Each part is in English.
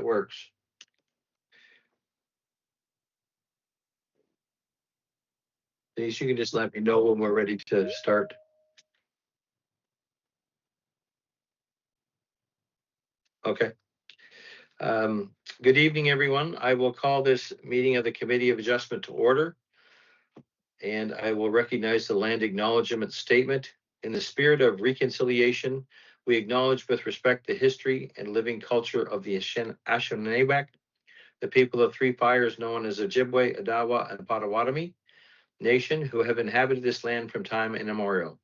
works. Denise, you can just let me know when we're ready to start. Okay. Good evening, everyone. I will call this meeting of the Committee of Adjustment to order, and I will recognize the land acknowledgement statement. In the spirit of reconciliation, we acknowledge with respect the history and living culture of the Anishinaabe, the people of Three Fires known as Ojibwe, Odawa, and Potawatomi Nation, who have inhabited this land from time immemorial.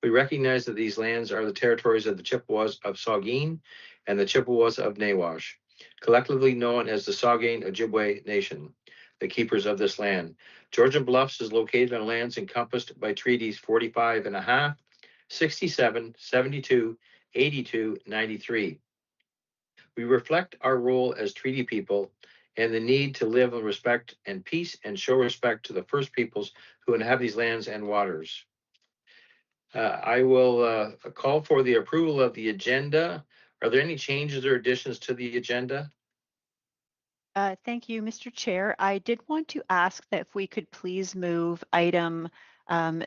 We recognize that these lands are the territories of the Chippewas of Saugeen and the Chippewas of Nawash, collectively known as the Saugeen Ojibwe Nation, the keepers of this land. Georgian Bluffs is located on lands encompassed by treaties 45.5, 67, 72, 82, 93. We reflect our role as treaty people and the need to live in respect and peace and show respect to the First Peoples who inhabit these lands and waters. I will call for the approval of the agenda. Are there any changes or additions to the agenda? Thank you, Mr. Chair. I did want to ask that if we could please move item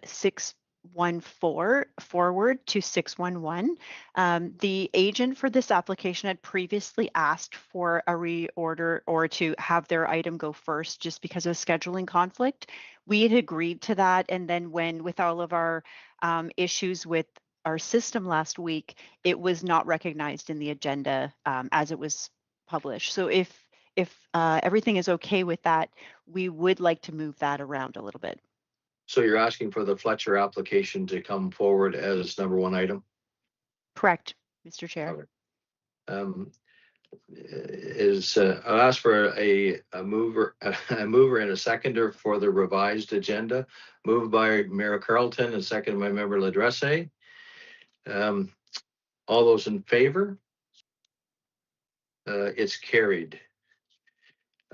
614 forward to 611. The agent for this application had previously asked for a reorder or to have their item go first just because of scheduling conflict. We had agreed to that, and then when with all of our issues with our system last week, it was not recognized in the agenda as it was published. So if everything is okay with that, we would like to move that around a little bit. So you're asking for the Fletcher application to come forward as number one item? Correct, Mr. Chair. I'll ask for a mover and a seconder for the revised agenda. Moved by Mayor Carleton and seconded by Member Ladresse. All those in favor? It's carried.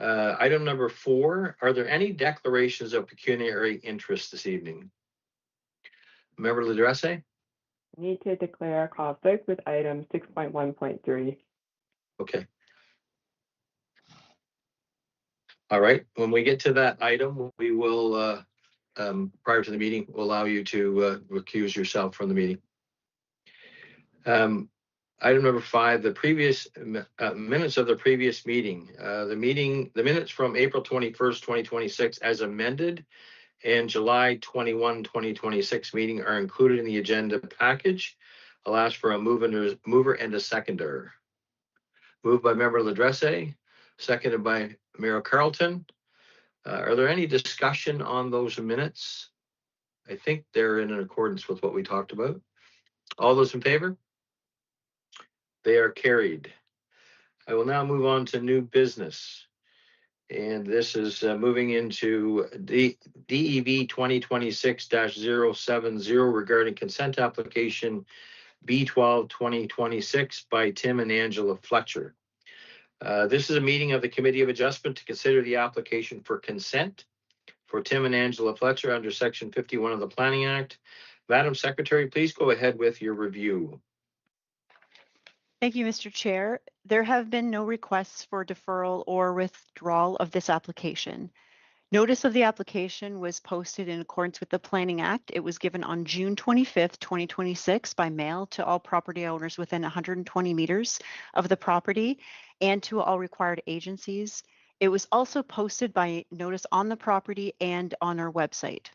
Item number 4, are there any declarations of pecuniary interest this evening? Member Ladresse? Need to declare a conflict with item 6.1.3. Okay. All right. When we get to that item, we will, prior to the meeting, we'll allow you to recuse yourself from the meeting. Item number 5, the previous minutes of the previous meeting. The minutes from April 21st, 2026 as amended and July 21, 2026 meeting are included in the agenda package. I'll ask for a mover and a seconder. Moved by Member Ladresse, seconded by Mayor Carleton. Are there any discussion on those minutes? I think they're in accordance with what we talked about. All those in favor? They are carried. I will now move on to new business. And this is moving into DEV 2026-070 regarding consent application B12 2026 by Tim and Angela Fletcher. This is a meeting of the Committee of Adjustment to consider the application for consent for Tim and Angela Fletcher under Section 51 of the Planning Act. Madam Secretary, please go ahead with your review. Thank you, Mr. Chair. There have been no requests for deferral or withdrawal of this application. Notice of the application was posted in accordance with the Planning Act. It was given on June 25th, 2026 by mail to all property owners within 120 meters of the property and to all required agencies. It was also posted by notice on the property and on our website.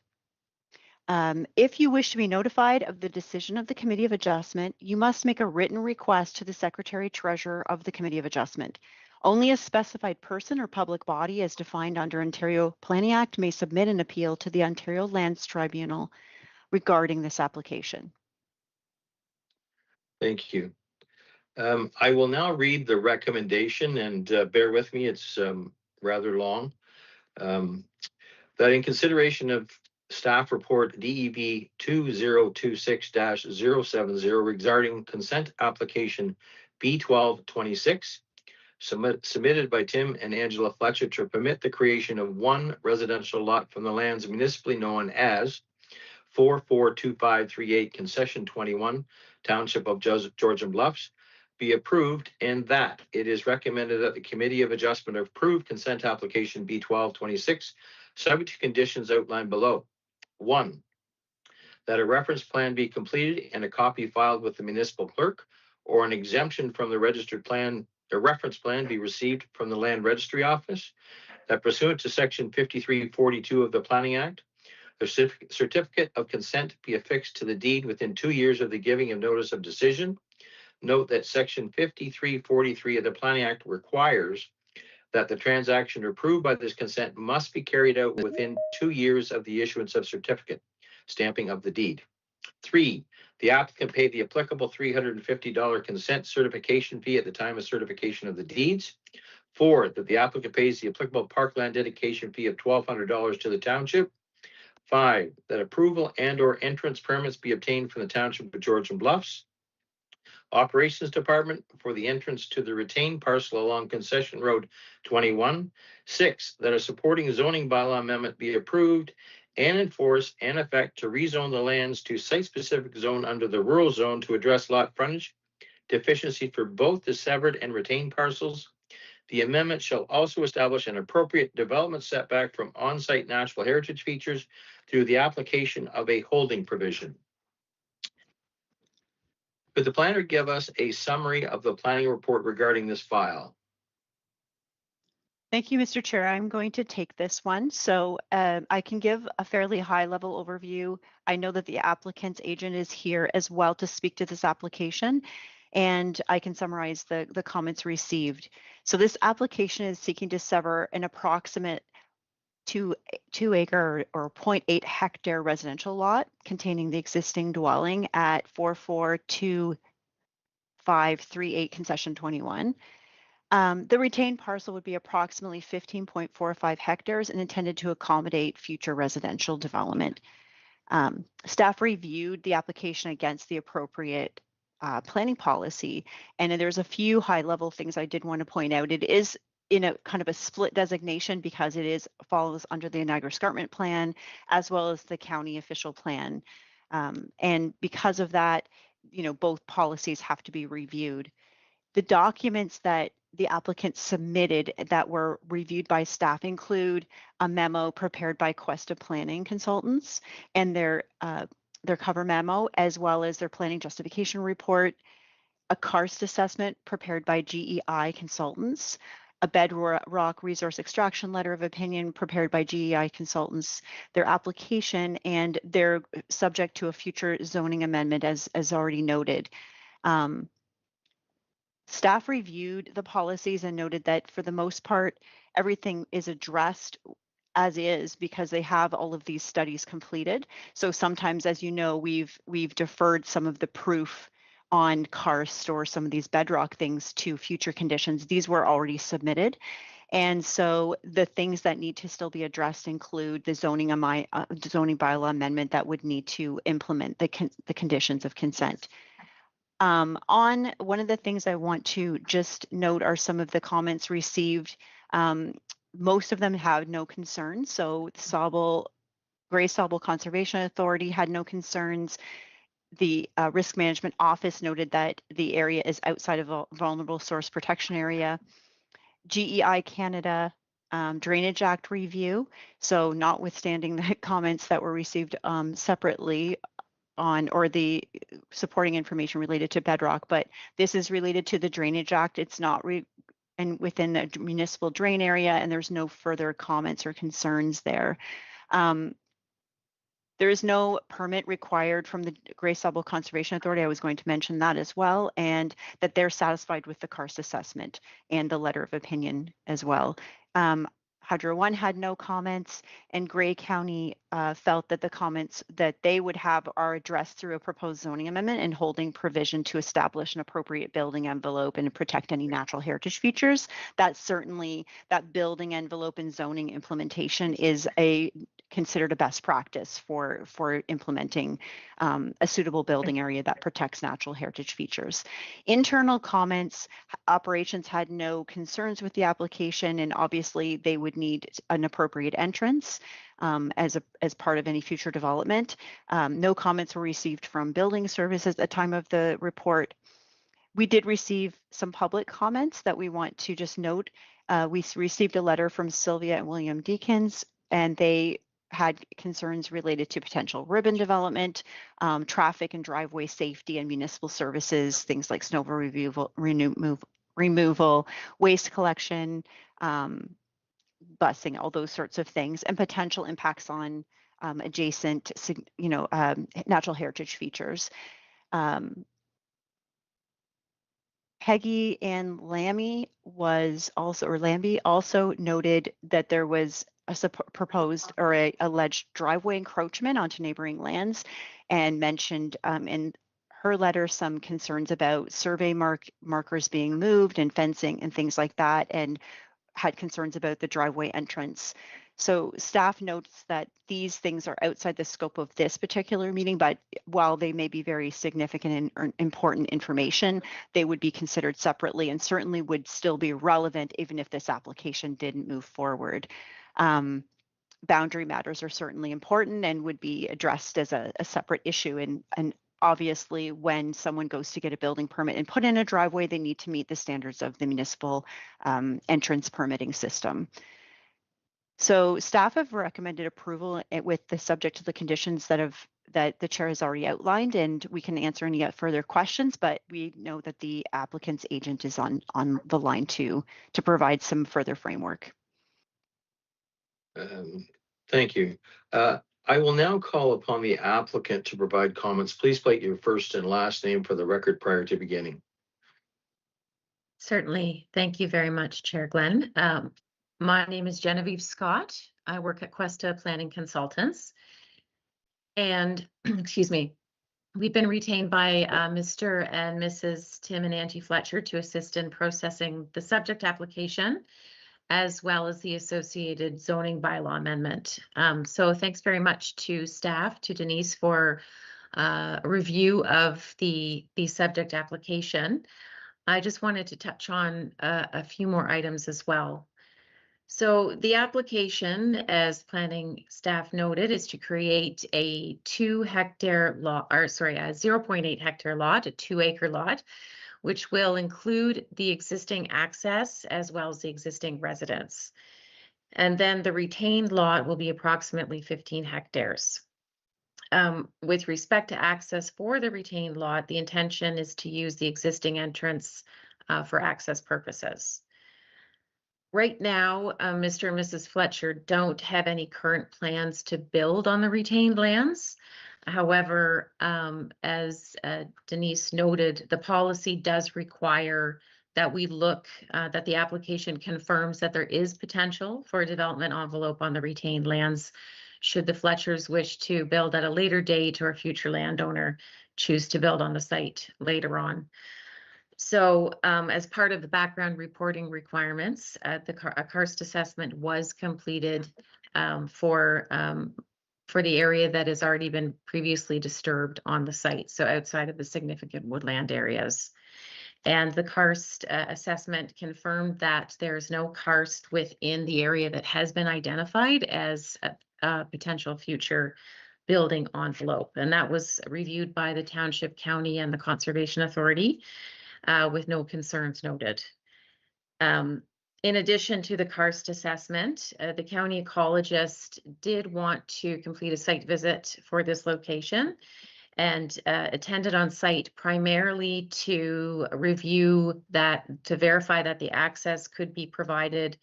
If you wish to be notified of the decision of the Committee of Adjustment, you must make a written request to the Secretary Treasurer of the Committee of Adjustment. Only a specified person or public body as defined under Ontario Planning Act may submit an appeal to the Ontario Lands Tribunal regarding this application. Thank you. I will now read the recommendation, and bear with me, it's rather long. That in consideration of Staff Report DEV 2026-070 regarding consent application B1226 submitted by Tim and Angela Fletcher to permit the creation of one residential lot from the lands municipally known as 442538 Concession 21, Township of Georgian Bluffs, be approved, and that it is recommended that the Committee of Adjustment approve consent application B1226, subject to conditions outlined below. 1, that a reference plan be completed and a copy filed with the municipal clerk, or an exemption from the registered plan, a reference plan be received from the Land Registry Office, that pursuant to Section 5342 of the Planning Act, the certificate of consent be affixed to the deed within 2 years of the giving of notice of decision. Note that Section 5343 of the Planning Act requires that the transaction approved by this consent must be carried out within 2 years of the issuance of certificate, stamping of the deed. 3, the applicant pay the applicable $350 consent certification fee at the time of certification of the deeds. 4, that the applicant pays the applicable parkland dedication fee of $1,200 to the township. 5, that approval and/or entrance permits be obtained from the Township of Georgian Bluffs Operations Department for the entrance to the retained parcel along Concession Road 21. 6, that a supporting zoning bylaw amendment be approved and enforced and effect to rezone the lands to site-specific zone under the rural zone to address lot frontage deficiency for both the severed and retained parcels. The amendment shall also establish an appropriate development setback from on-site natural heritage features through the application of a holding provision. Could the planner give us a summary of the planning report regarding this file? Thank you, Mr. Chair. I'm going to take this one. So I can give a fairly high-level overview. I know that the applicant's agent is here as well to speak to this application, and I can summarize the comments received. So this application is seeking to sever an approximate 2 acre or 0.8 hectare residential lot containing the existing dwelling at 442538 Concession 21. The retained parcel would be approximately 15.45 hectares and intended to accommodate future residential development. Staff reviewed the application against the appropriate planning policy, and there's a few high-level things I did want to point out. It is in a kind of a split designation because it follows under the Niagara Escarpment Plan as well as the county official plan. And because of that, both policies have to be reviewed. The documents that the applicant submitted that were reviewed by staff include a memo prepared by Questa Planning Consultants and their cover memo, as well as their planning justification report, a karst assessment prepared by GEI Consultants, a bedrock resource extraction letter of opinion prepared by GEI Consultants, their application, and they're subject to a future zoning amendment as already noted. Staff reviewed the policies and noted that for the most part, everything is addressed as is because they have all of these studies completed. So sometimes, as you know, we've deferred some of the proof on karst or some of these bedrock things to future conditions. These were already submitted. And so the things that need to still be addressed include the zoning bylaw amendment that would need to implement the conditions of consent. On one of the things I want to just note are some of the comments received. Most of them had no concerns. So the Grey Sauble Conservation Authority had no concerns. The Risk Management Office noted that the area is outside of a vulnerable source protection area. GEI Canada Drainage Act review. So notwithstanding the comments that were received separately on or the supporting information related to bedrock, but this is related to the Drainage Act. It's not and within the municipal drain area, and there's no further comments or concerns there. There is no permit required from the Grey Sauble Conservation Authority. I was going to mention that as well, and that they're satisfied with the karst assessment and the letter of opinion as well. Hydro One had no comments, and Grey County felt that the comments that they would have are addressed through a proposed zoning amendment and holding provision to establish an appropriate building envelope and protect any natural heritage features. That certainly, that building envelope and zoning implementation is considered a best practice for implementing a suitable building area that protects natural heritage features. Internal comments, operations had no concerns with the application, and obviously they would need an appropriate entrance as part of any future development. No comments were received from building services at the time of the report. We did receive some public comments that we want to just note. We received a letter from Sylvia and William Deakins, and they had concerns related to potential ribbon development, traffic and driveway safety and municipal services, things like snow removal, waste collection, busing, all those sorts of things, and potential impacts on adjacent, natural heritage features. Peggy and Lambie also noted that there was a proposed or a alleged driveway encroachment onto neighboring lands, and mentioned in her letter some concerns about survey markers being moved and fencing and things like that, and had concerns about the driveway entrance. So staff notes that these things are outside the scope of this particular meeting, but while they may be very significant and important information, they would be considered separately and certainly would still be relevant even if this application didn't move forward. Boundary matters are certainly important and would be addressed as a separate issue. And obviously, when someone goes to get a building permit and put in a driveway, they need to meet the standards of the municipal entrance permitting system. So staff have recommended approval with the subject to the conditions that the chair has already outlined, and we can answer any further questions, but we know that the applicant's agent is on the line to provide some further framework. Thank you. I will now call upon the applicant to provide comments. Please state your first and last name for the record prior to beginning. Certainly. Thank you very much, Chair Glenn. My name is Genevieve Scott. I work at Questa Planning Consultants. And, excuse me, we've been retained by Mr. and Mrs. Tim and Angie Fletcher to assist in processing the subject application, as well as the associated zoning bylaw amendment. So thanks very much to staff, to Denise for a review of the subject application. I just wanted to touch on a few more items as well. So the application, as planning staff noted, is to create a 0.8 hectare lot, a 2-acre lot, which will include the existing access as well as the existing residence. And then the retained lot will be approximately 15 hectares. With respect to access for the retained lot, the intention is to use the existing entrance for access purposes. Right now, Mr. and Mrs. Fletcher don't have any current plans to build on the retained lands. However, as Denise noted, the policy does require that we look, that the application confirms that there is potential for a development envelope on the retained lands, should the Fletchers wish to build at a later date or a future landowner choose to build on the site later on. So as part of the background reporting requirements, a karst assessment was completed for the area that has already been previously disturbed on the site, so outside of the significant woodland areas. And the karst assessment confirmed that there's no karst within the area that has been identified as a potential future building envelope. And that was reviewed by the Township, County, and the Conservation Authority with no concerns noted. In addition to the karst assessment, the county ecologist did want to complete a site visit for this location and attended on site primarily to review that, to verify that the access could be provided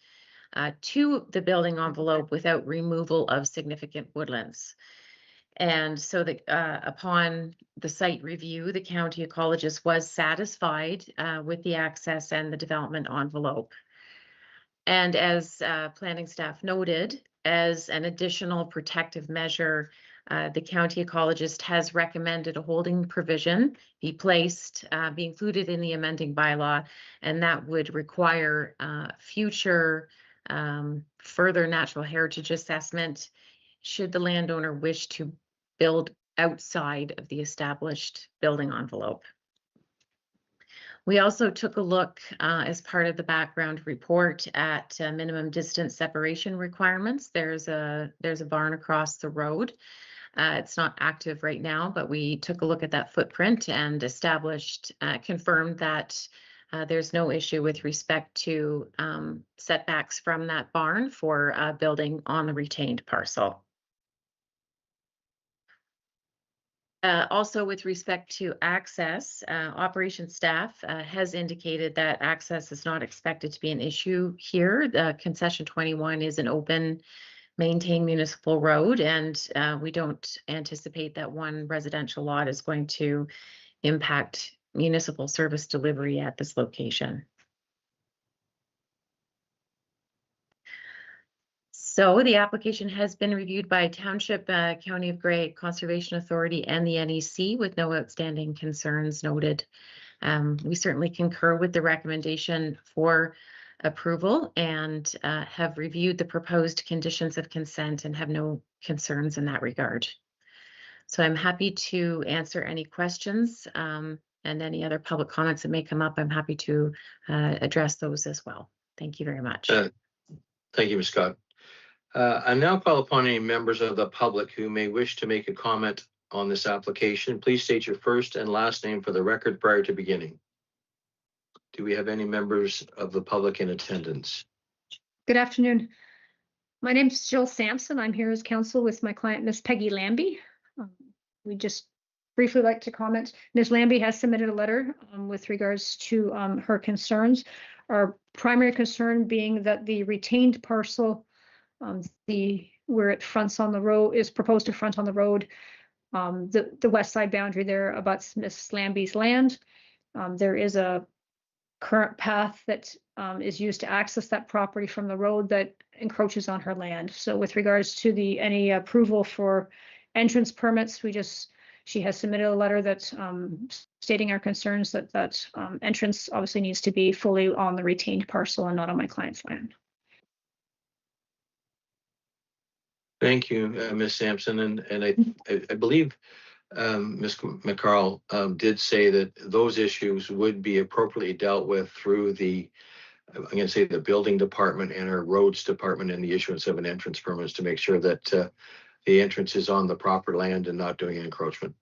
to the building envelope without removal of significant woodlands. And so upon the site review, the county ecologist was satisfied with the access and the development envelope. And as planning staff noted, as an additional protective measure, the county ecologist has recommended a holding provision be placed, be included in the amending bylaw, and that would require future further natural heritage assessment should the landowner wish to build outside of the established building envelope. We also took a look as part of the background report at minimum distance separation requirements. There's a barn across the road It's not active right now, but we took a look at that footprint and confirmed that there's no issue with respect to setbacks from that barn for building on the retained parcel. Also, with respect to access, operations staff has indicated that access is not expected to be an issue here. Concession 21 is an open, maintained municipal road, and we don't anticipate that one residential lot is going to impact municipal service delivery at this location. So the application has been reviewed by Township, County of Grey Conservation Authority and the NEC with no outstanding concerns noted. We certainly concur with the recommendation for approval and have reviewed the proposed conditions of consent and have no concerns in that regard. So I'm happy to answer any questions and any other public comments that may come up. I'm happy to address those as well. Thank you very much. Thank you, Ms. Scott. I now call upon any members of the public who may wish to make a comment on this application. Please state your first and last name for the record prior to beginning. Do we have any members of the public in attendance? Good afternoon. My name is Jill Sampson. I'm here as counsel with my client, Ms. Peggy Lambie. We just briefly like to comment. Ms. Lambie has submitted a letter with regards to her concerns. Our primary concern being that the retained parcel, where it fronts on the road, is proposed to front on the road. The west side boundary there abuts Ms. Lambie's land. There is a current path that is used to access that property from the road that encroaches on her land. So with regards to any approval for entrance permits, she has submitted a letter that stating our concerns that entrance obviously needs to be fully on the retained parcel and not on my client's land. Thank you, Ms. Sampson. And I believe Ms. McCarl did say that those issues would be appropriately dealt with through I'm going to say the building department and our roads department and the issuance of an entrance permits to make sure that the entrance is on the proper land and not doing an encroachment.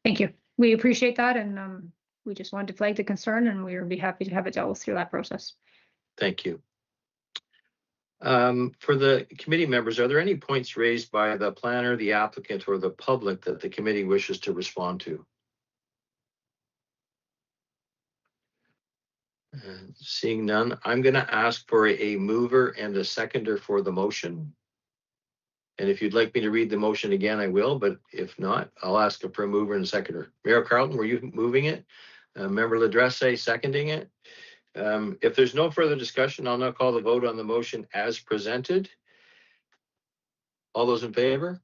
Thank you. We appreciate that. And we just wanted to flag the concern, and we would be happy to have it dealt with through that process. Thank you. For the committee members, are there any points raised by the planner, the applicant, or the public that the committee wishes to respond to? Seeing none, I'm going to ask for a mover and a seconder for the motion. And if you'd like me to read the motion again, I will, but if not, I'll ask for a mover and a seconder. Mayor Carlton, were you moving it? Member Ladresse seconding it? If there's no further discussion, I'll now call the vote on the motion as presented. All those in favor?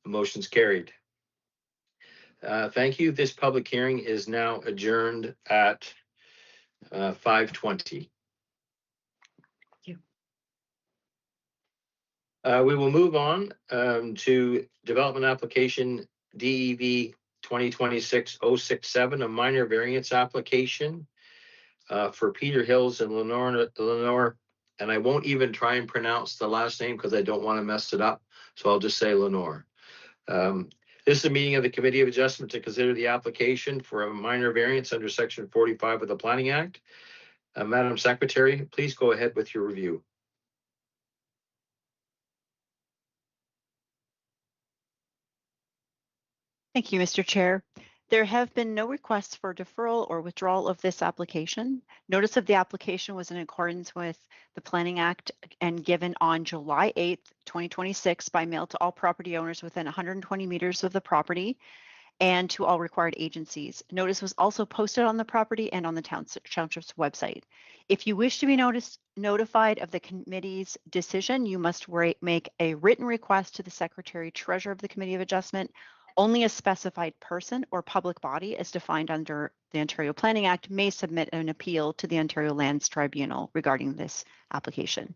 The motion's carried. Thank you. This public hearing is now adjourned at 5:20. Thank you. We will move on to development application DEV 2026-067, a minor variance application for Peter Hills and Lenore, and I won't even try and pronounce the last name because I don't want to mess it up, so I'll just say Lenore. This is a meeting of the Committee of Adjustment to consider the application for a minor variance under Section 45 of the Planning Act. Madam Secretary, please go ahead with your review. Thank you, Mr. Chair. There have been no requests for deferral or withdrawal of this application. Notice of the application was in accordance with the Planning Act and given on July 8th, 2026 by mail to all property owners within 120 meters of the property and to all required agencies. Notice was also posted on the property and on the township's website. If you wish to be notified of the committee's decision, you must make a written request to the Secretary Treasurer of the Committee of Adjustment. Only a specified person or public body as defined under the Ontario Planning Act may submit an appeal to the Ontario Lands Tribunal regarding this application.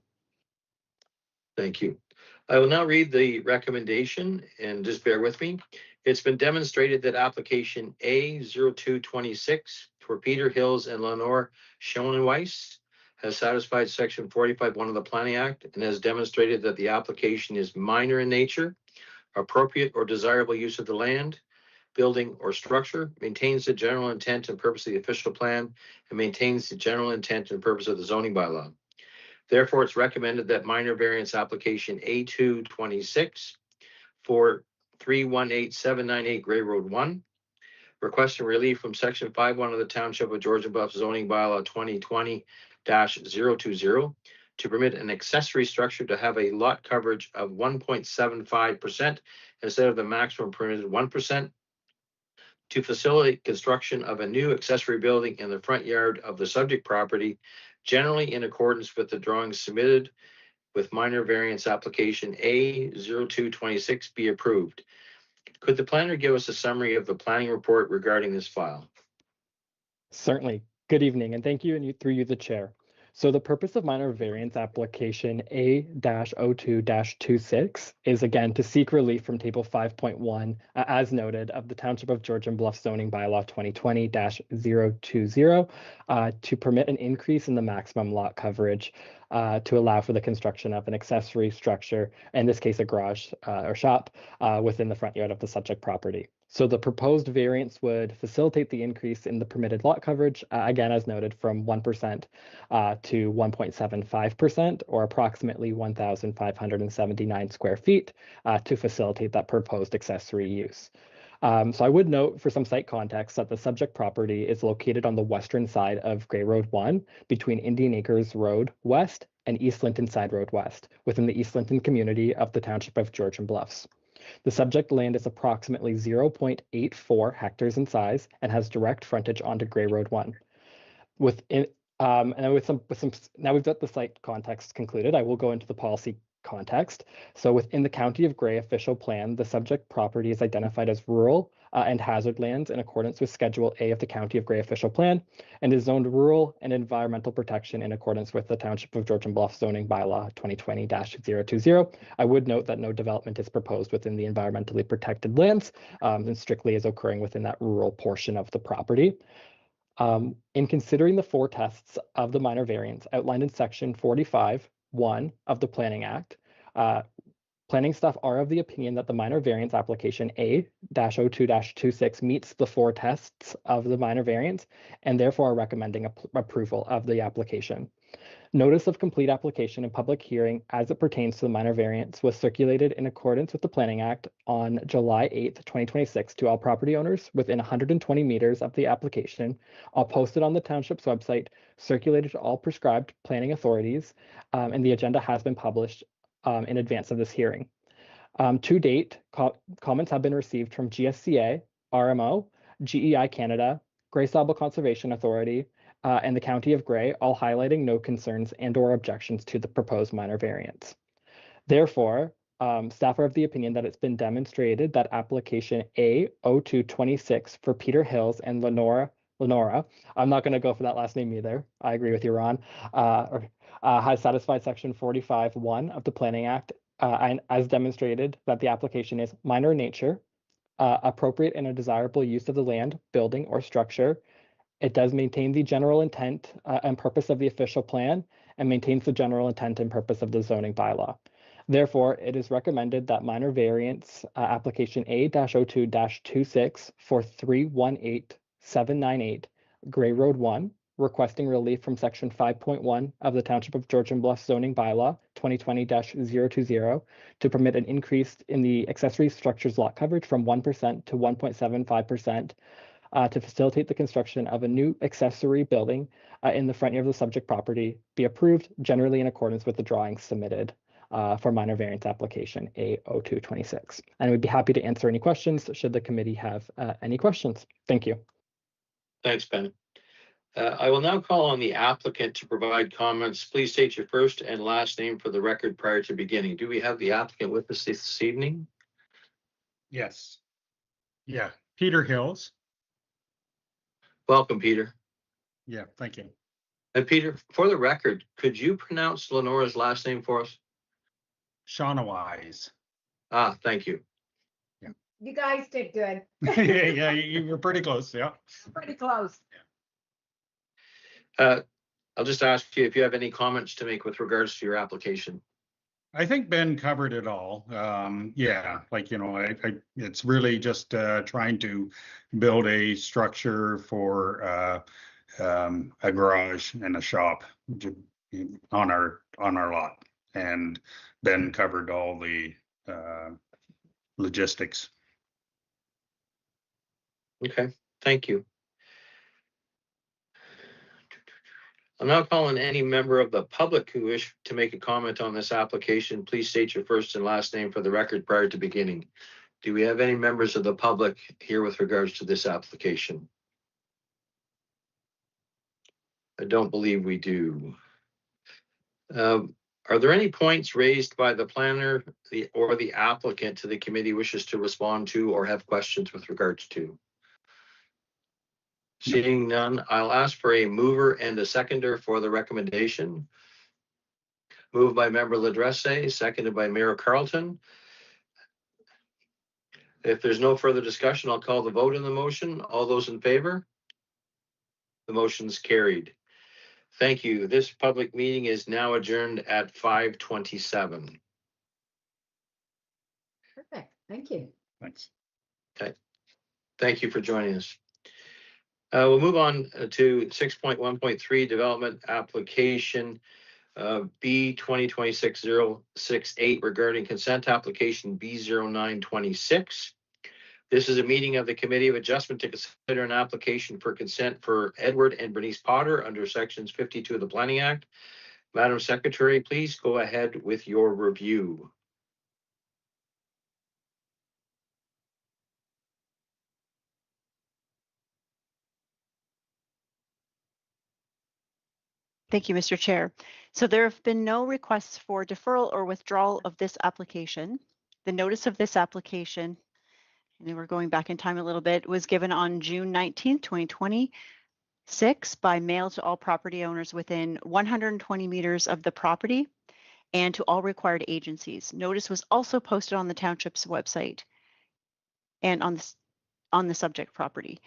Thank you. I will now read the recommendation and just bear with me. It's been demonstrated that application A0226 for Peter Hills and Lenore Schoenweiss has satisfied section 45(1) of the Planning Act and has demonstrated that the application is minor in nature, appropriate or desirable use of the land, building, or structure, maintains the general intent and purpose of the official plan, and maintains the general intent and purpose of the zoning bylaw. Therefore, it's recommended that minor variance application A226 for 318798 Gray Road 1, requesting relief from section 5(1) of the Township of Georgian Bluff zoning bylaw 2020-020 to permit an accessory structure to have a lot coverage of 1.75% instead of the maximum permitted 1%, to facilitate construction of a new accessory building in the front yard of the subject property, generally in accordance with the drawings submitted with minor variance application A0226 be approved. Could the planner give us a summary of the planning report regarding this file? Certainly. Good evening, and thank you, and through you, the chair. So the purpose of minor variance application A-02-26 is again to seek relief from table 5.1, as noted, of the Township of Georgian Bluff zoning bylaw 2020-020 to permit an increase in the maximum lot coverage to allow for the construction of an accessory structure, in this case a garage or shop, within the front yard of the subject property. So the proposed variance would facilitate the increase in the permitted lot coverage, again, as noted, from 1% to 1.75%, or approximately 1,579 square feet, to facilitate that proposed accessory use. So I would note for some site context that the subject property is located on the western side of Gray Road 1 between Indian Acres Road West and East Linton Side Road West within the East Linton community of the Township of Georgian Bluffs. The subject land is approximately 0.84 hectares in size and has direct frontage onto Gray Road 1. Now we've got the site context concluded, I will go into the policy context. So within the County of Gray official plan, the subject property is identified as rural and hazard lands in accordance with Schedule A of the County of Gray official plan, and is zoned rural and environmental protection in accordance with the Township of Georgian Bluff zoning bylaw 2020-020. I would note that no development is proposed within the environmentally protected lands, and strictly is occurring within that rural portion of the property. In considering the four tests of the minor variance outlined in section 45(1) of the Planning Act, planning staff are of the opinion that the minor variance application A-02-26 meets the four tests of the minor variance and therefore are recommending approval of the application. Notice of complete application and public hearing as it pertains to the minor variance was circulated in accordance with the Planning Act on July 8th, 2026 to all property owners within 120 meters of the application, all posted on the township's website, circulated to all prescribed planning authorities, and the agenda has been published in advance of this hearing. To date, comments have been received from GSCA, RMO, GEI Canada, Gray Sable Conservation Authority, and the County of Gray, all highlighting no concerns and/or objections to the proposed minor variance. Therefore, staff are of the opinion that it's been demonstrated that application A0226 for Peter Hills and Lenora, I'm not going to go for that last name either. I agree with you, Ron. Has satisfied section 45(1) of the Planning Act, and as demonstrated that the application is minor in nature, appropriate and a desirable use of the land, building, or structure. It does maintain the general intent and purpose of the official plan and maintains the general intent and purpose of the zoning bylaw. Therefore, it is recommended that minor variance application A-02-26 for 318798 Gray Road 1, requesting relief from section 5.1 of the Township of Georgian Bluff zoning bylaw 2020-020 to permit an increase in the accessory structures lot coverage from 1% to 1.75%, to facilitate the construction of a new accessory building in the front yard of the subject property be approved generally in accordance with the drawings submitted for minor variance application A0226. And we'd be happy to answer any questions should the committee have any questions. Thank you. Thanks, Ben. I will now call on the applicant to provide comments. Please state your first and last name for the record prior to beginning. Do we have the applicant with us this evening? Yes. Yeah, Peter Hills. Welcome, Peter. Yeah, thank you. And Peter, for the record, could you pronounce Lenora's last name for us? Shaunawise. Ah, thank you. You guys did good. Yeah, you were pretty close. Yeah. Pretty close. I'll just ask you if you have any comments to make with regards to your application. I think Ben covered it all. Yeah, like, it's really just trying to build a structure for a garage and a shop on our lot. And Ben covered all the logistics. Okay, thank you. I'm now calling any member of the public who wish to make a comment on this application. Please state your first and last name for the record prior to beginning. Do we have any members of the public here with regards to this application? I don't believe we do. Are there any points raised by the planner or the applicant to the committee wishes to respond to or have questions with regards to? Seeing none, I'll ask for a mover and a seconder for the recommendation. Moved by member Ladresse, seconded by Mayor Carlton. If there's no further discussion, I'll call the vote on the motion. All those in favor? The motion's carried. Thank you. This public meeting is now adjourned at 5:27. Perfect. Thank you. Thanks. Okay. Thank you for joining us. We'll move on to 6.1.3 development application B 2026-068 regarding consent application B0926. This is a meeting of the Committee of Adjustment to consider an application for consent for Edward and Bernice Potter under sections 52 of the Planning Act. Madam Secretary, please go ahead with your review. Thank you, Mr. Chair. So there have been no requests for deferral or withdrawal of this application. The notice of this application, and then we're going back in time a little bit, was given on June 19th, 2026 by mail to all property owners within 120 meters of the property and to all required agencies. Notice was also posted on the township's website and on the subject property.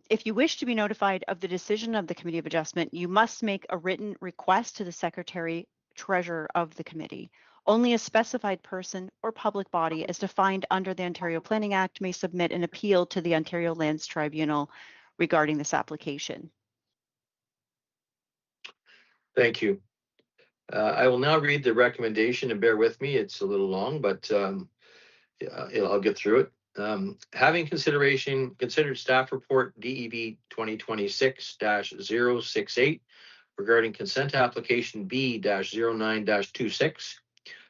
If you wish to be notified of the decision of the Committee of Adjustment, you must make a written request to the Secretary Treasurer of the committee. Only a specified person or public body as defined under the Ontario Planning Act may submit an appeal to the Ontario Lands Tribunal regarding this application. Thank you. I will now read the recommendation, and bear with me, it's a little long, but I'll get through it. Having considered staff report DEV 2026-068 regarding consent application B-09-26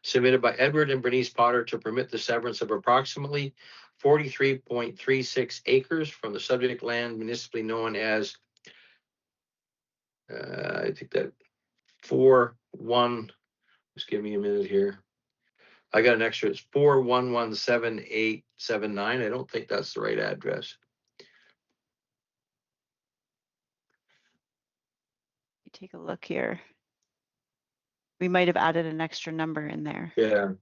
submitted by Edward and Bernice Potter to permit the severance of approximately 43.36 acres from the subject land municipally known as I think that 41, just give me a minute here. I got an extra, it's 4117879. I don't think that's the right address. Take a look here. We might have added an extra number in there. Yeah.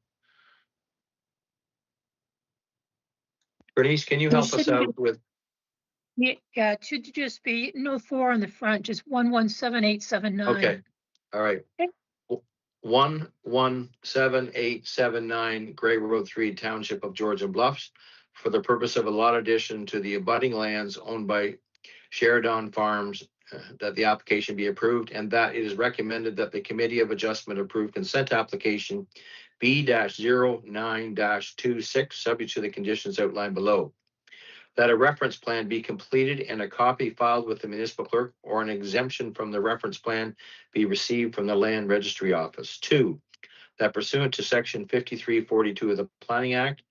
Bernice, can you help us out with? Yeah, it should just be no 4 on the front, just 117879. Okay, all right. 117879 Gray Road 3, Township of Georgian Bluffs, for the purpose of a lot addition to the abutting lands owned by Sheridan Farms, that the application be approved, and that it is recommended that the Committee of Adjustment approve consent application B-09-26, subject to the conditions outlined below. That a reference plan be completed and a copy filed with the municipal clerk, or an exemption from the reference plan be received from the Land Registry Office. 2, that pursuant to section 5342 of the Planning Act,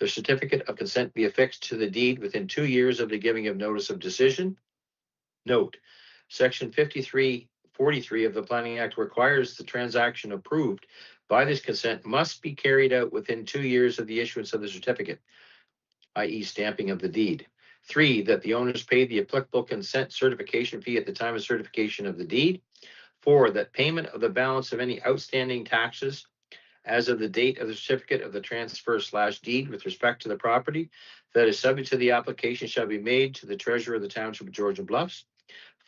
the certificate of consent be affixed to the deed within 2 years of the giving of notice of decision. Note, section 5343 of the Planning Act requires the transaction approved by this consent must be carried out within 2 years of the issuance of the certificate, i.e. stamping of the deed. 3, that the owners pay the applicable consent certification fee at the time of certification of the deed. 4, that payment of the balance of any outstanding taxes as of the date of the certificate of the transfer/deed with respect to the property that is subject to the application shall be made to the treasurer of the Township of Georgian Bluffs.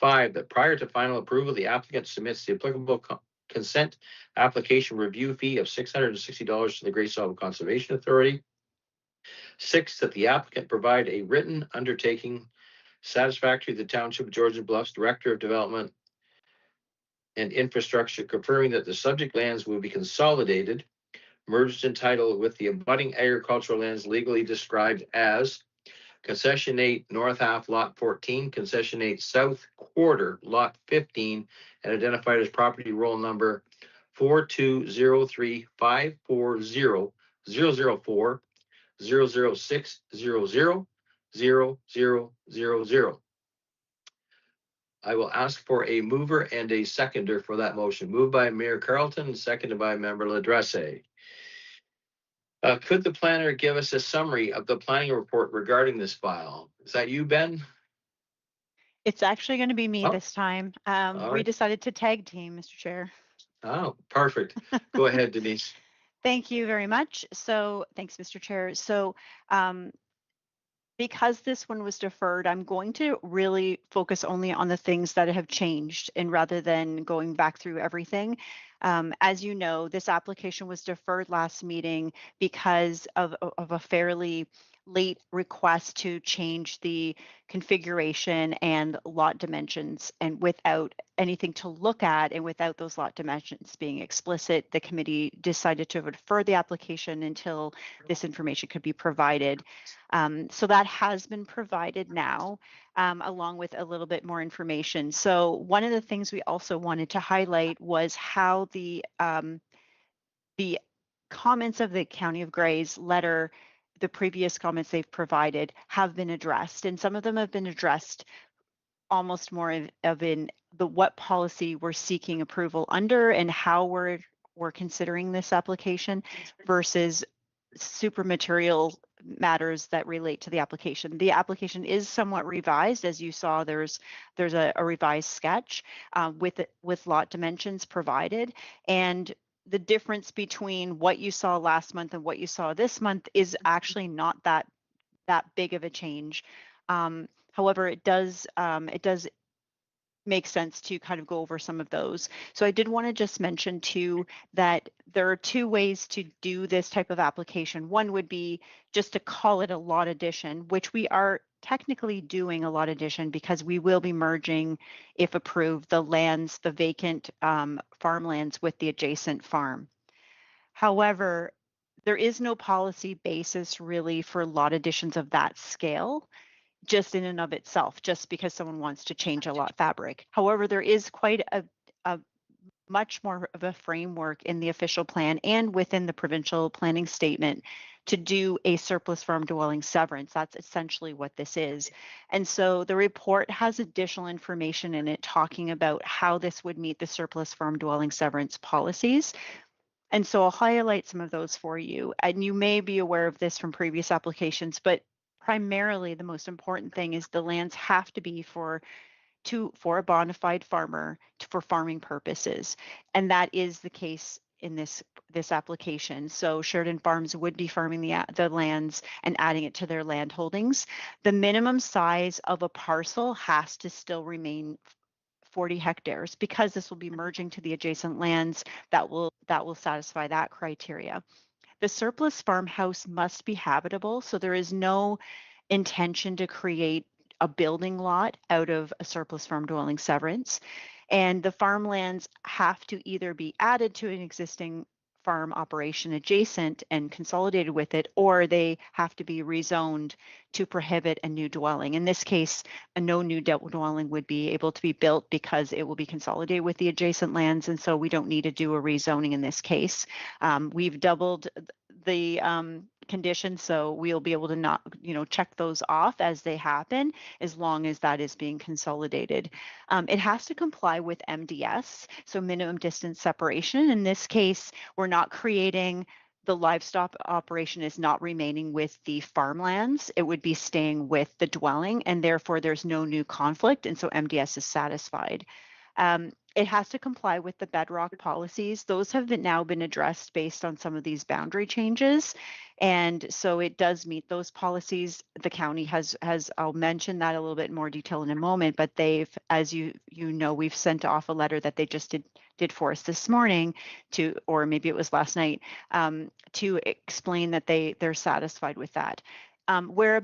5, that prior to final approval, the applicant submits the applicable consent application review fee of $660 to the Great Solve Conservation Authority. 6, that the applicant provide a written undertaking satisfactory to the Township of Georgian Bluffs Director of Development and Infrastructure, confirming that the subject lands will be consolidated, merged in title with the abutting agricultural lands legally described as Concession 8 North Half Lot 14, Concession 8 South Quarter Lot 15, and identified as property roll number 4203540004006000000. I will ask for a mover and a seconder for that motion. Moved by Mayor Carlton, seconded by Member Ladresse. Could the planner give us a summary of the planning report regarding this file? Is that you, Ben? It's actually going to be me Oh. this time. We right. decided to tag team, Mr. Chair. Oh, perfect. Go ahead, Denise. Thank you very much. So thanks, Mr. Chair. So because this one was deferred, I'm going to really focus only on the things that have changed and rather than going back through everything. As you know, this application was deferred last meeting because of a fairly late request to change the configuration and lot dimensions, and without anything to look at and without those lot dimensions being explicit, the committee decided to defer the application until this information could be provided. So that has been provided now, along with a little bit more information. So one of the things we also wanted to highlight was how the comments of the County of Gray's letter, the previous comments they've provided, have been addressed, and some of them have been addressed almost more of in the what policy we're seeking approval under and how we're considering this application versus super material matters that relate to the application. The application is somewhat revised. As you saw, there's a revised sketch with lot dimensions provided, and the difference between what you saw last month and what you saw this month is actually not that big of a change. However, it does make sense to kind of go over some of those. So I did want to just mention too that there are two ways to do this type of application. One would be just to call it a lot addition, which we are technically doing a lot addition because we will be merging, if approved, the lands, the vacant farmlands with the adjacent farm. However, there is no policy basis really for lot additions of that scale, just in and of itself, just because someone wants to change a lot fabric. However, there is quite a much more of a framework in the official plan and within the provincial planning statement to do a surplus farm dwelling severance. That's essentially what this is. And so the report has additional information in it talking about how this would meet the surplus farm dwelling severance policies. And so I'll highlight some of those for you. And you may be aware of this from previous applications, but primarily the most important thing is the lands have to be for a bona fide farmer for farming purposes. And that is the case in this application. So Sheridan Farms would be farming the lands and adding it to their land holdings. The minimum size of a parcel has to still remain 40 hectares because this will be merging to the adjacent lands that will satisfy that criteria. The surplus farmhouse must be habitable, so there is no intention to create a building lot out of a surplus farm dwelling severance. And the farmlands have to either be added to an existing farm operation adjacent and consolidated with it, or they have to be rezoned to prohibit a new dwelling. In this case, no new dwelling would be able to be built because it will be consolidated with the adjacent lands, and so we don't need to do a rezoning in this case. We've doubled the conditions, so we'll be able to not, check those off as they happen, as long as that is being consolidated. It has to comply with MDS, so minimum distance separation. In this case, we're not creating, the livestock operation is not remaining with the farmlands. It would be staying with the dwelling, and therefore there's no new conflict, and so MDS is satisfied. It has to comply with the bedrock policies. Those have now been addressed based on some of these boundary changes. And so it does meet those policies. The county has I'll mention that a little bit more detail in a moment, but they've, as you know, we've sent off a letter that they just did for us this morning to, or maybe it was last night, to explain that they're satisfied with that. Where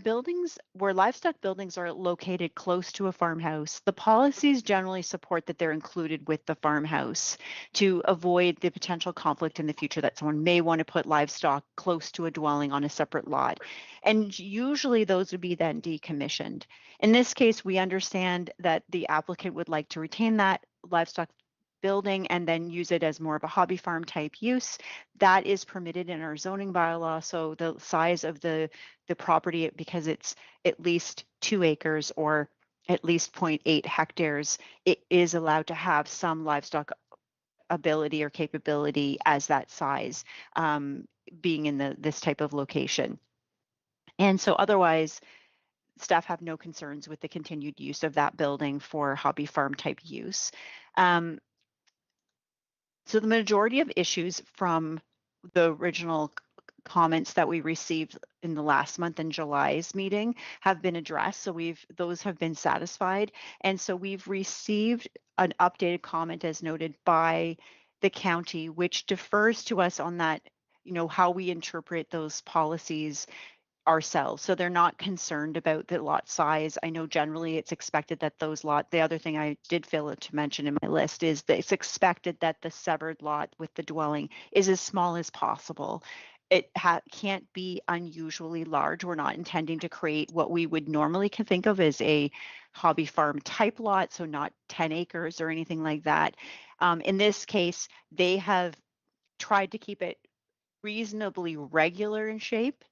livestock buildings are located close to a farmhouse, the policies generally support that they're included with the farmhouse to avoid the potential conflict in the future that someone may want to put livestock close to a dwelling on a separate lot. And usually those would be then decommissioned. In this case, we understand that the applicant would like to retain that livestock building and then use it as more of a hobby farm type use. That is permitted in our zoning bylaw. So the size of the property, because it's at least 2 acres or at least 0.8 hectares, it is allowed to have some livestock ability or capability as that size, being in this type of location. And so otherwise, staff have no concerns with the continued use of that building for hobby farm type use. So the majority of issues from the original comments that we received in the last month in July's meeting have been addressed. So those have been satisfied. And so we've received an updated comment as noted by the county, which defers to us on that, how we interpret those policies ourselves. So they're not concerned about the lot size. I know generally it's expected that the other thing I did fail to mention in my list is that it's expected that the severed lot with the dwelling is as small as possible. It can't be unusually large. We're not intending to create what we would normally think of as a hobby farm type lot, so not 10 acres or anything like that. In this case, they have tried to keep it reasonably regular in shape,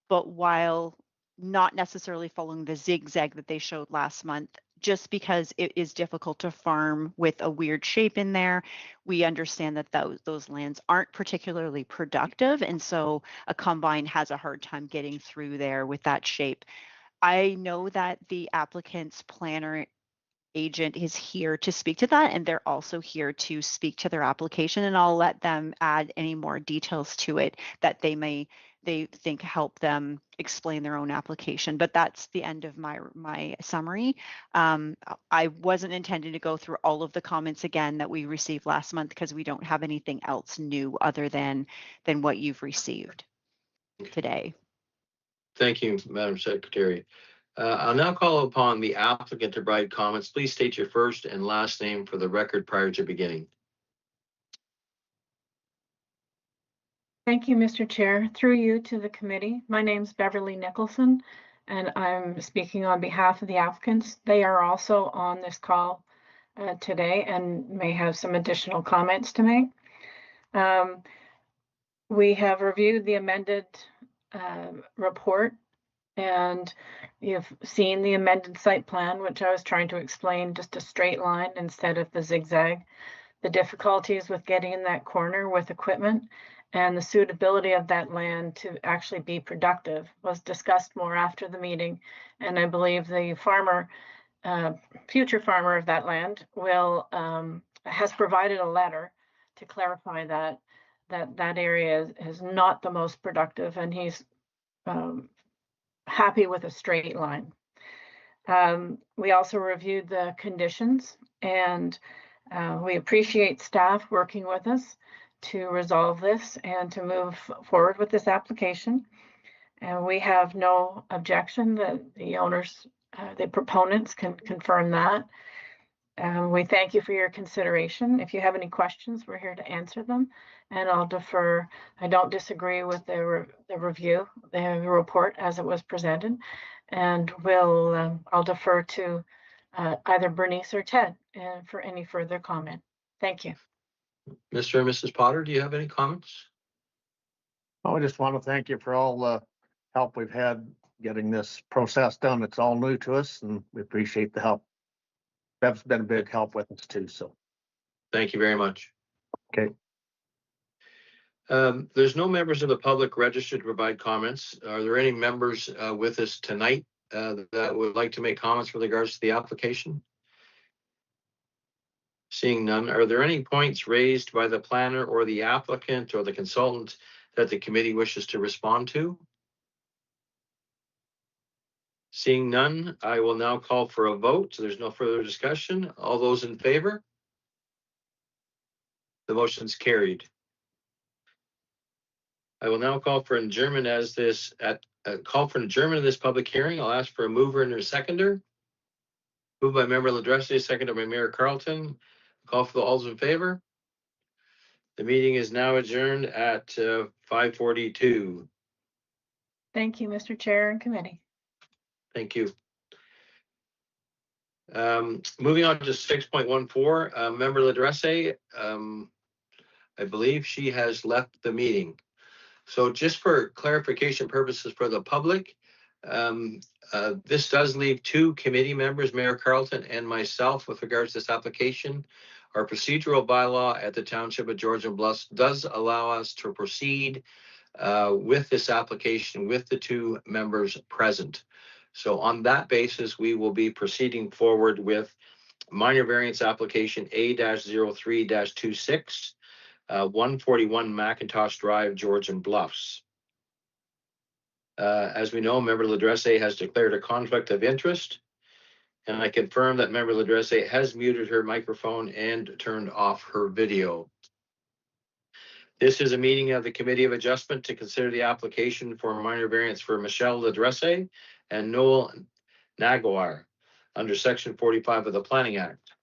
but while not necessarily following the zigzag that they showed last month, just because it is difficult to farm with a weird shape in there. We understand that those lands aren't particularly productive, and so a combine has a hard time getting through there with that shape. I know that the applicant's planner agent is here to speak to that, and they're also here to speak to their application, and I'll let them add any more details to it that they think help them explain their own application. But that's the end of my summary. I wasn't intending to go through all of the comments again that we received last month because we don't have anything else new other than what you've received today. Thank you, Madam Secretary. I'll now call upon the applicant to provide comments. Please state your first and last name for the record prior to beginning. Thank you, Mr. Chair. Through you to the committee, my name's Beverly Nicholson, and I'm speaking on behalf of the applicants. They are also on this call today and may have some additional comments to make. We have reviewed the amended report, and you've seen the amended site plan, which I was trying to explain, just a straight line instead of the zigzag. The difficulties with getting in that corner with equipment and the suitability of that land to actually be productive was discussed more after the meeting. And I believe the farmer, future farmer of that land has provided a letter to clarify that area is not the most productive, and he's happy with a straight line. We also reviewed the conditions, and we appreciate staff working with us to resolve this and to move forward with this application. And we have no objection that the owners, the proponents can confirm that. We thank you for your consideration. If you have any questions, we're here to answer them. And I'll defer. I don't disagree with the review, the report as it was presented. And I'll defer to either Bernice or Ted for any further comment. Thank you. Mr. and Mrs. Potter, do you have any comments? I just want to thank you for all the help we've had getting this process done. It's all new to us, and we appreciate the help. Bev's been a big help with us too, so. Thank you very much. Okay. There's no members of the public registered to provide comments. Are there any members with us tonight that would like to make comments with regards to the application? Seeing none, are there any points raised by the planner or the applicant or the consultant that the committee wishes to respond to? Seeing none, I will now call for a vote. So there's no further discussion. All those in favor? The motion's carried. I will now call for adjournment of this public hearing. I'll ask for a mover and a seconder. Moved by Member Ladresse, seconded by Mayor Carlton. Call for all those in favor. The meeting is now adjourned at 5:42. Thank you, Mr. Chair and committee. Thank you. Moving on to 6.14, Member Ladresse, I believe she has left the meeting. So just for clarification purposes for the public, this does leave two committee members, Mayor Carlton and myself, with regards to this application. Our procedural bylaw at the Township of Georgian Bluffs does allow us to proceed with this application with the two members present. So on that basis, we will be proceeding forward with minor variance application A-03-26, 141 McIntosh Drive, Georgian Bluffs. As we know, Member Ladresse has declared a conflict of interest, and I confirm that Member Ladresse has muted her microphone and turned off her video. This is a meeting of the Committee of Adjustment to consider the application for a minor variance for Michelle Ladresse and Noel Naguar under Section 45 of the Planning Act.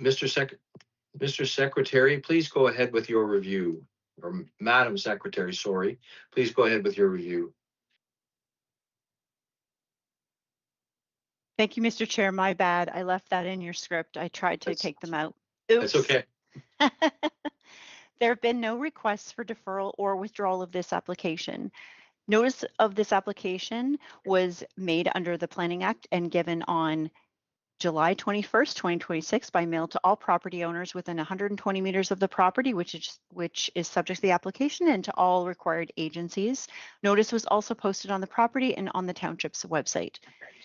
Mr. Secretary, please go ahead with your review. Or Madam Secretary, sorry. Please go ahead with your review. Thank you, Mr. Chair. My bad. I left that in your script. I tried to take them out. Oops. That's okay. There have been no requests for deferral or withdrawal of this application. Notice of this application was made under the Planning Act and given on July 21st, 2026 by mail to all property owners within 120 meters of the property, which is subject to the application, and to all required agencies. Notice was also posted on the property and on the township's website.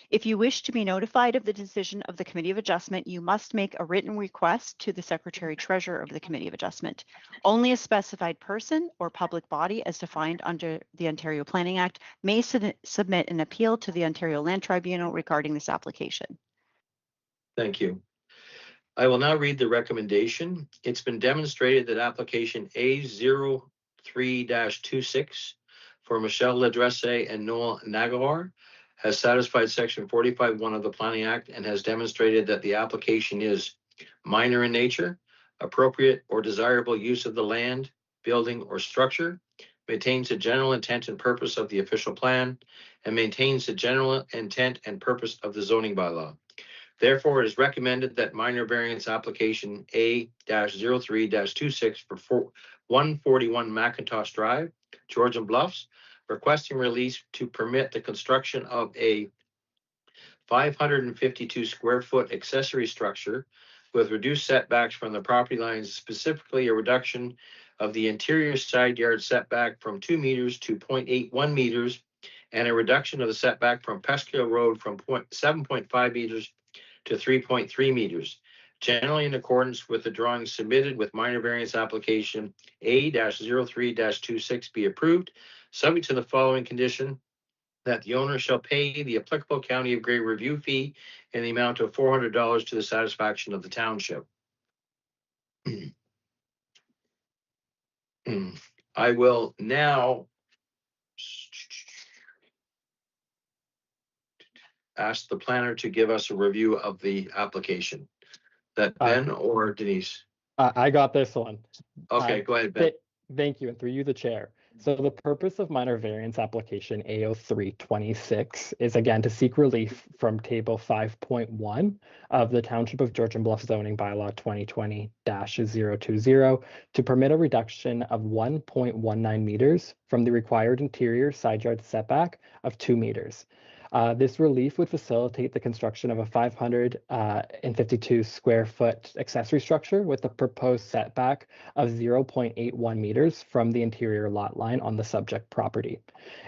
If you wish to be notified of the decision of the Committee of Adjustment, you must make a written request to the Secretary Treasurer of the Committee of Adjustment. Only a specified person or public body as defined under the Ontario Planning Act may submit an appeal to the Ontario Land Tribunal regarding this application. Thank you. I will now read the recommendation. It's been demonstrated that application A03-26 for Michelle Ladresse and Noel Naguar has satisfied Section 45(1) of the Planning Act and has demonstrated that the application is minor in nature, appropriate or desirable use of the land, building, or structure, maintains the general intent and purpose of the official plan, and maintains the general intent and purpose of the zoning bylaw. Therefore, it is recommended that minor variance application A-03-26 for 141 McIntosh Drive, Georgian Bluffs, requesting release to permit the construction of a 552 square foot accessory structure with reduced setbacks from the property lines, specifically a reduction of the interior side yard setback from 2 meters to 0.81 meters, and a reduction of the setback from Pesquill Road from 7.5 meters to 3.3 meters, generally in accordance with the drawings submitted with minor variance application A-03-26 be approved, subject to the following condition: that the owner shall pay the applicable County of Grey review fee in the amount of $400 to the satisfaction of the township. I will now ask the planner to give us a review of the application. That Ben or Denise? I got this one. Okay, go ahead, Ben. Thank you, and through you, the chair. So the purpose of minor variance application A03-26 is again to seek relief from table 5.1 of the Township of Georgian Bluffs zoning bylaw 2020-020 to permit a reduction of 1.19 meters from the required interior side yard setback of 2 meters. This relief would facilitate the construction of a 552 square foot accessory structure with a proposed setback of 0.81 meters from the interior lot line on the subject property.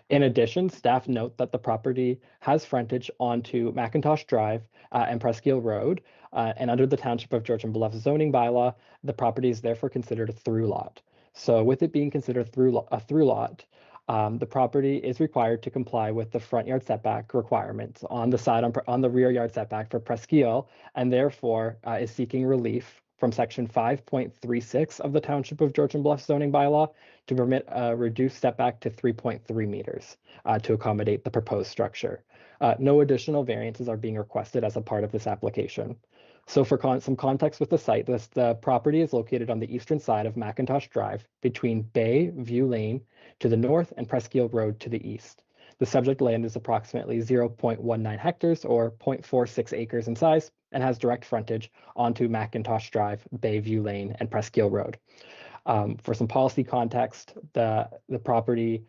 In addition, staff note that the property has frontage onto McIntosh Drive and Presqu'île Road, and under the Township of Georgian Bluffs zoning bylaw, the property is therefore considered a through lot. So with it being considered a through lot, the property is required to comply with the front yard setback requirements on the rear yard setback for Presqu'île, and therefore is seeking relief from section 5.36 of the Township of Georgian Bluffs zoning bylaw to permit a reduced setback to 3.3 meters to accommodate the proposed structure. No additional variances are being requested as a part of this application. So for some context with the site, the property is located on the eastern side of McIntosh Drive between Bay View Lane to the north and Presqu'île Road to the east. The subject land is approximately 0.19 hectares or 0.46 acres in size and has direct frontage onto McIntosh Drive, Bay View Lane, and Presqu'île Road. For some policy context, the property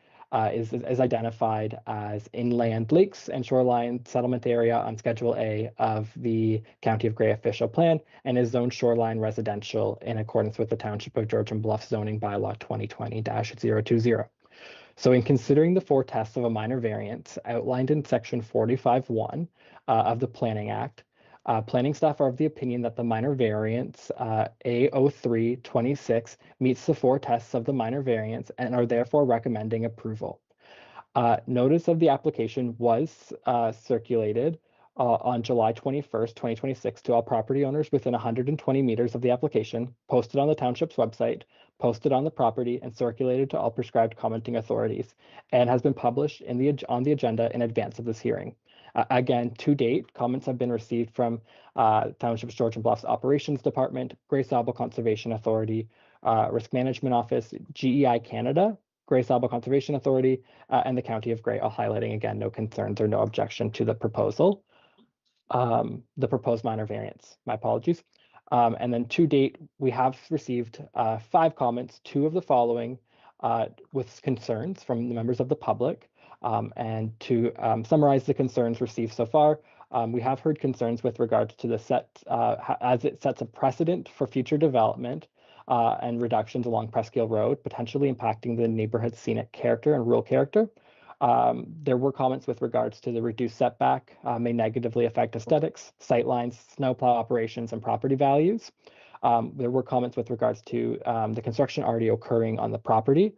is identified as inland lakes and shoreline settlement area on Schedule A of the County of Grey official plan and is zoned shoreline residential in accordance with the Township of Georgian Bluffs zoning bylaw 2020-020. So in considering the 4 tests of a minor variance outlined in section 45(1) of the Planning Act, planning staff are of the opinion that the minor variance A0326 meets the 4 tests of the minor variance and are therefore recommending approval. Notice of the application was circulated on July 21st, 2026 to all property owners within 120 meters of the application, posted on the township's website, posted on the property, and circulated to all prescribed commenting authorities, and has been published on the agenda in advance of this hearing. Again, to date, comments have been received from Township's Georgian Bluffs Operations Department, Grey Sauble Conservation Authority, Risk Management Office, GEI Canada, Grey Sauble Conservation Authority, and the County of Grey, all highlighting again no concerns or no objection to the proposal. The proposed minor variance, my apologies. And then to date, we have received 5 comments, 2 of the following with concerns from the members of the public. And to summarize the concerns received so far, we have heard concerns with regards to the as it sets a precedent for future development and reductions along Presqu'île Road, potentially impacting the neighborhood's scenic character and rural character. There were comments with regards to the reduced setback may negatively affect aesthetics, sightlines, snowplow operations, and property values. There were comments with regards to the construction already occurring on the property.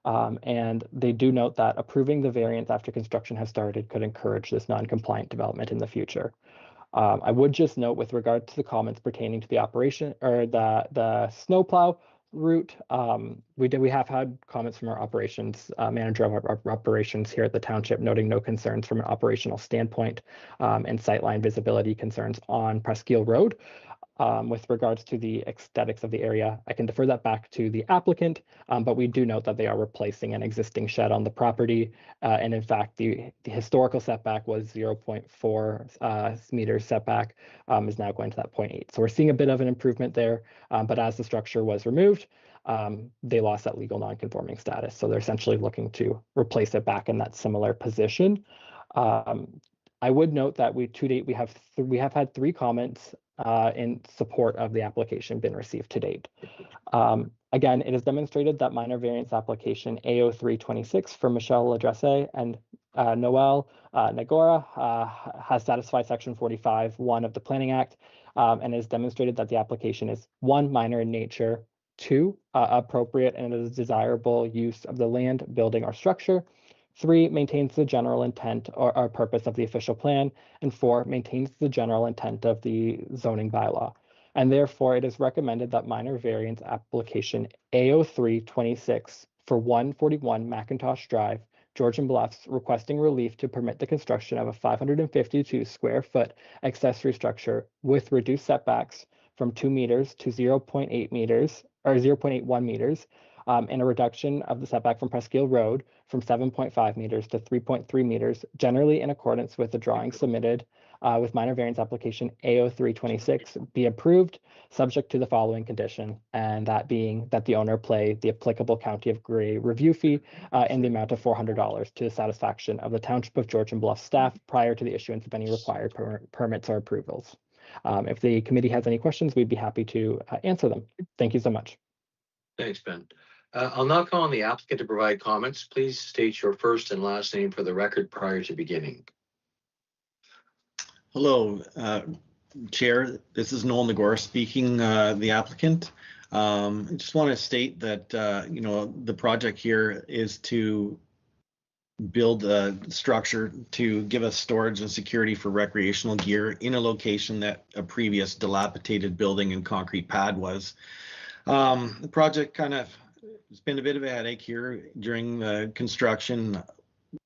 And they do note that approving the variance after construction has started could encourage this non-compliant development in the future. I would just note with regard to the comments pertaining to the operation or the snowplow route, we have had comments from our operations manager of our operations here at the township noting no concerns from an operational standpoint and sightline visibility concerns on Presqu'île Road. With regards to the aesthetics of the area, I can defer that back to the applicant, but we do note that they are replacing an existing shed on the property. And in fact, the historical setback was 0.4 meters setback, is now going to that 0.8. So we're seeing a bit of an improvement there, but as the structure was removed, they lost that legal non-conforming status. So they're essentially looking to replace it back in that similar position. I would note that to date, we have had 3 comments in support of the application been received to date. Again, it is demonstrated that minor variance application A0326 for Michelle Ladresse and Noel Nagora has satisfied section 45(1) of the Planning Act, and it is demonstrated that the application is 1, minor in nature, 2, appropriate and a desirable use of the land, building, or structure, 3, maintains the general intent or purpose of the official plan, and 4, maintains the general intent of the zoning bylaw. And therefore, it is recommended that minor variance application A0326 for 141 McIntosh Drive, Georgian Bluffs, requesting relief to permit the construction of a 552 square foot accessory structure with reduced setbacks from 2 meters to 0.8 meters or 0.81 meters, and a reduction of the setback from Presqu'île Road from 7.5 meters to 3.3 meters, generally in accordance with the drawings submitted with minor variance application A0326 be approved, subject to the following condition, and that being that the owner pay the applicable County of Grey review fee in the amount of $400 to the satisfaction of the Township of Georgian Bluff staff prior to the issuance of any required permits or approvals. If the committee has any questions, we'd be happy to answer them. Thank you so much. Thanks, Ben. I'll now call on the applicant to provide comments. Please state your first and last name for the record prior to beginning. Hello, Chair. This is Noel Nagor speaking, the applicant. I just want to state that, the project here is to build a structure to give us storage and security for recreational gear in a location that a previous dilapidated building and concrete pad was. The project it's been a bit of a headache here during the construction.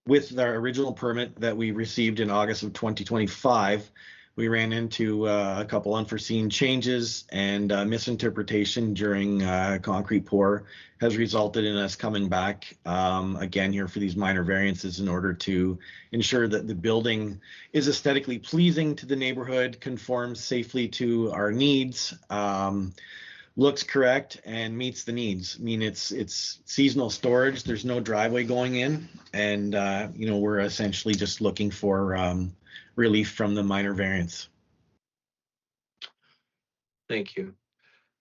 With our original permit that we received in August of 2025, we ran into a couple unforeseen changes, and misinterpretation during concrete pour has resulted in us coming back again here for these minor variances in order to ensure that the building is aesthetically pleasing to the neighborhood, conforms safely to our needs, looks correct, and meets the needs. I mean, it's seasonal storage. There's no driveway going in, and we're essentially just looking for relief from the minor variance. Thank you.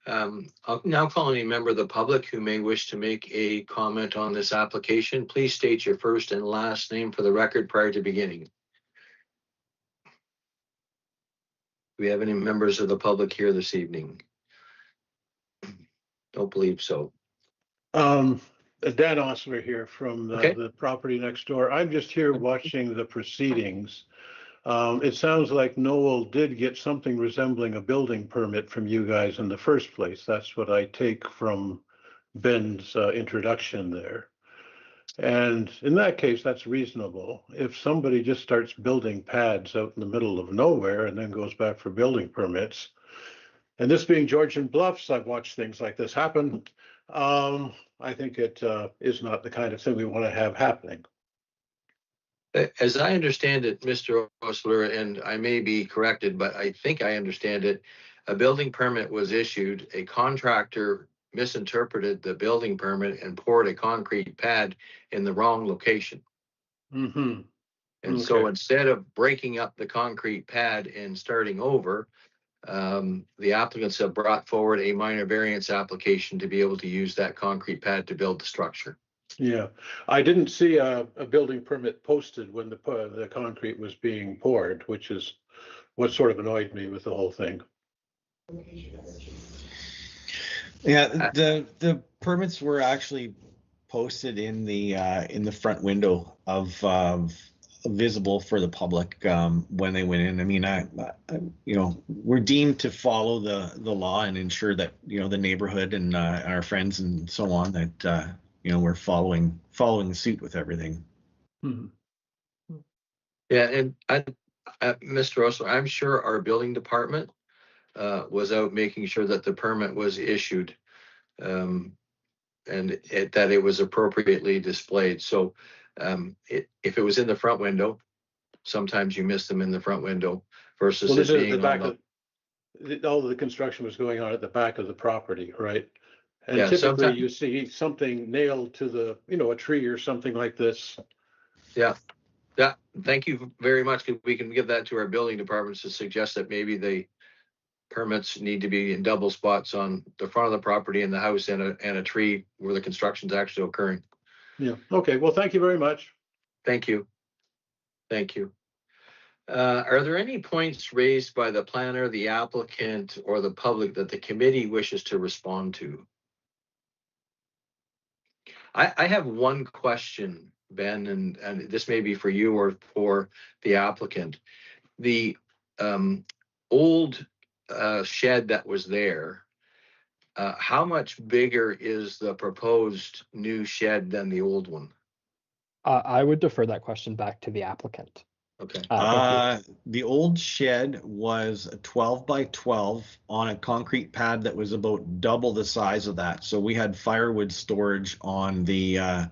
I'll now call any member of the public who may wish to make a comment on this application. Please state your first and last name for the record prior to beginning. Do we have any members of the public here this evening? Don't believe so. Dan Osler here from the property next door. I'm just here watching the proceedings. It sounds like Noel did get something resembling a building permit from you guys in the first place. That's what I take from Ben's introduction there. And in that case, that's reasonable. If somebody just starts building pads out in the middle of nowhere and then goes back for building permits, and this being Georgian Bluffs, I've watched things like this happen. I think it is not the kind of thing we want to have happening. As I understand it, Mr. Osler, and I may be corrected, but I think I understand it, a building permit was issued, a contractor misinterpreted the building permit and poured a concrete pad in the wrong location. Mm-hmm. And so instead of breaking up the concrete pad and starting over, the applicants have brought forward a minor variance application to be able to use that concrete pad to build the structure. Yeah, I didn't see a building permit posted when the concrete was being poured, which is what sort of annoyed me with the whole thing. Yeah, the permits were actually posted in the front window of visible for the public when they went in. I mean, we're deemed to follow the law and ensure that the neighborhood and our friends and so on that we're following suit with everything. Mm-hmm. Yeah, and Mr. Osler, I'm sure our building department was out making sure that the permit was issued and that it was appropriately displayed. So if it was in the front window, sometimes you miss them in the front window versus well, it being the back on all of the construction was going on at the back of the property, right? And yeah, typically you see something nailed to the, a tree or something like this. Yeah. Thank you very much. We can give that to our building departments to suggest that maybe the permits need to be in double spots on the front of the property and the house and a tree where the construction is actually occurring. Yeah. Okay. Well, thank you very much. Thank you. Thank you. Are there any points raised by the planner, the applicant, or the public that the committee wishes to respond to? I have one question, Ben, and this may be for you or for the applicant. The old shed that was there, how much bigger is the proposed new shed than the old one? I would defer that question back to the applicant. Okay. The old shed was a 12 by 12 on a concrete pad that was about double the size of that. So we had firewood storage on the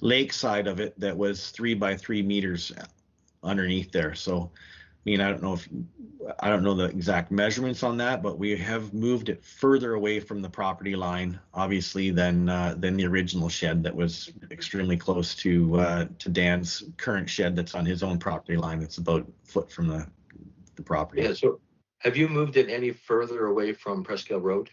lake side of it that was 3 by 3 meters underneath there. So mean, I don't know the exact measurements on that, but we have moved it further away from the property line, obviously, than the original shed that was extremely close to Dan's current shed that's on his own property line. It's about a foot from the property. Yeah, so have you moved it any further away from Presqu'île Road?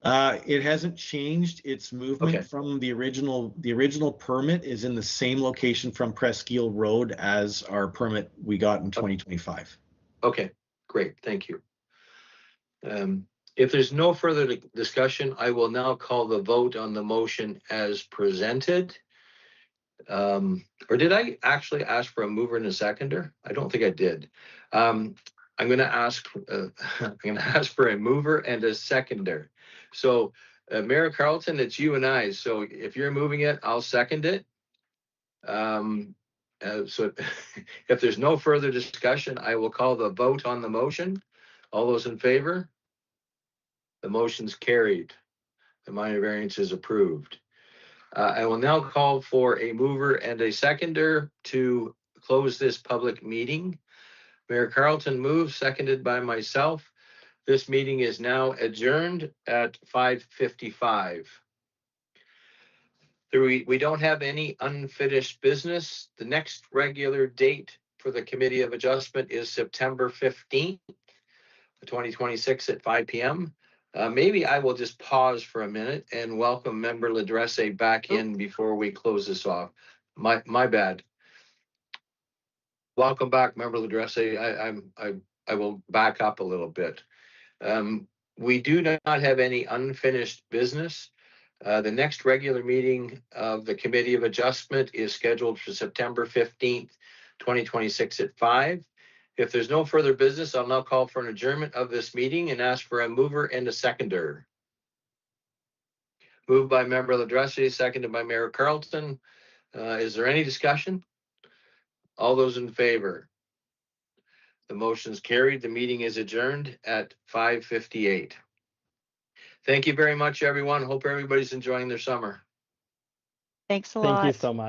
It hasn't changed its movement from the original permit is in the same location from Presqu'île Road as our permit we got in 2025. Okay, great, thank you. If there's no further discussion, I will now call the vote on the motion as presented. Or did I actually ask for a mover and a seconder? I don't think I did. I'm going to ask for a mover and a seconder. So, Mayor Carlton, it's you and I. So if you're moving it, I'll second it. So if there's no further discussion, I will call the vote on the motion. All those in favor? The motion's carried. The minor variance is approved. I will now call for a mover and a seconder to close this public meeting. Mayor Carlton moves, seconded by myself. This meeting is now adjourned at 5:55. We don't have any unfinished business. The next regular date for the Committee of Adjustment is September 15th, 2026 at 5 p.m. Maybe I will just pause for a minute and welcome Member Ladresse back in before we close this off. My bad. Welcome back, Member Ladresse. I will back up a little bit. We do not have any unfinished business. The next regular meeting of the Committee of Adjustment is scheduled for September 15th, 2026 at 5. If there's no further business, I'll now call for an adjournment of this meeting and ask for a mover and a seconder. Moved by Member Ladresse, seconded by Mayor Carlton. Is there any discussion? All those in favor? The motion's carried. The meeting is adjourned at 5:58. Thank you very much, everyone. Hope everybody's enjoying their summer. Thanks a lot. Thank you so much.